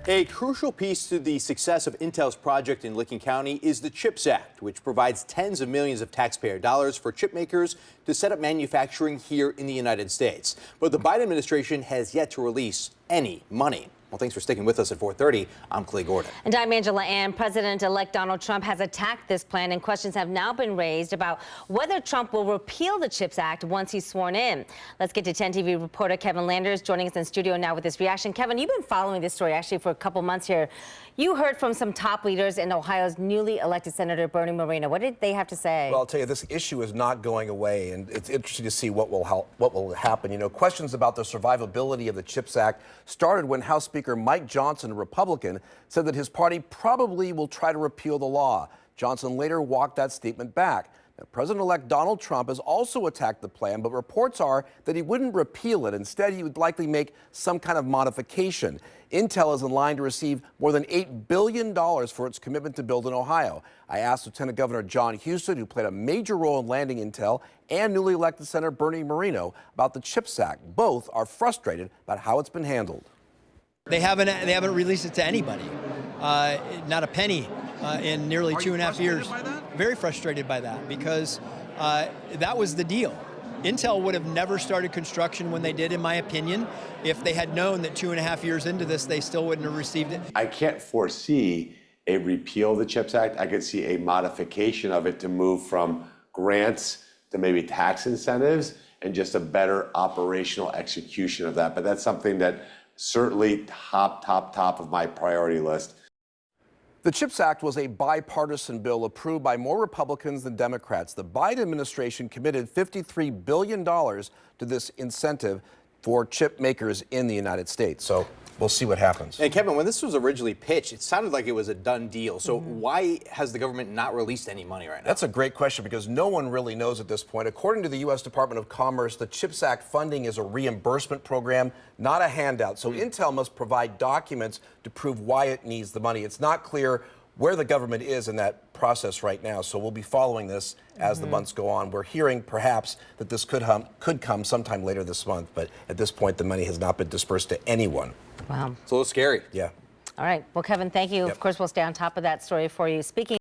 A crucial piece to the success of Intel's project in Licking County is the CHIPS Act, which provides tens of millions of taxpayer dollars for chip makers to set up manufacturing here in the United States. But the Biden administration has yet to release any money. Well, thanks for sticking with us at 4:30. I'm Clay Gordon. And I'm Angela Ann. President-elect Donald Trump has attacked this plan, and questions have now been raised about whether Trump will repeal the CHIPS Act once he's sworn in. Let's get to 10 TV reporter Kevin Landers joining us in studio now with this reaction. Kevin, you've been following this story actually for a couple months here. You heard from some top leaders in Ohio's newly elected Senator Bernie Moreno. What did they have to say? Well, I'll tell you, this issue is not going away, and it's interesting to see what will happen. You know, questions about the survivability of the CHIPS Act started when House Speaker Mike Johnson, a Republican, said that his party probably will try to repeal the law. Johnson later walked that statement back. Now, President-elect Donald Trump has also attacked the plan, but reports are that he wouldn't repeal it. Instead, he would likely make some kind of modification. Intel is in line to receive more than $8 billion for its commitment to build in Ohio. I asked Lieutenant Governor John Husted, who played a major role in landing Intel, and newly elected Senator Bernie Moreno about the CHIPS Act. Both are frustrated about how it's been handled. They haven't released it to anybody, not a penny in nearly 2.5 years. Very frustrated by that because that was the deal. Intel would have never started construction when they did, in my opinion, if they had known that 2.5 years into this, they still wouldn't have received it. I can't foresee a repeal of the CHIPS Act. I could see a modification of it to move from grants to maybe tax incentives and just a better operational execution of that. But that's something that certainly top of my priority list. The CHIPS Act was a bipartisan bill approved by more Republicans than Democrats. The Biden administration committed $53 billion to this incentive for chip makers in the United States. So we'll see what happens. And Kevin, when this was originally pitched, it sounded like it was a done deal. So why has the government not released any money right now? That's a great question because no one really knows at this point. According to the U.S. Department of Commerce, the CHIPS Act funding is a reimbursement program, not a handout. So Intel must provide documents to prove why it needs the money. It's not clear where the government is in that process right now. So we'll be following this as the months go on. We're hearing perhaps that this could come sometime later this month. But at this point, the money has not been dispersed to anyone. Wow. It's a little scary. Yeah. All right. Well, Kevin, thank you. Yep. Of course, we'll stay on top of that story for you. Speaking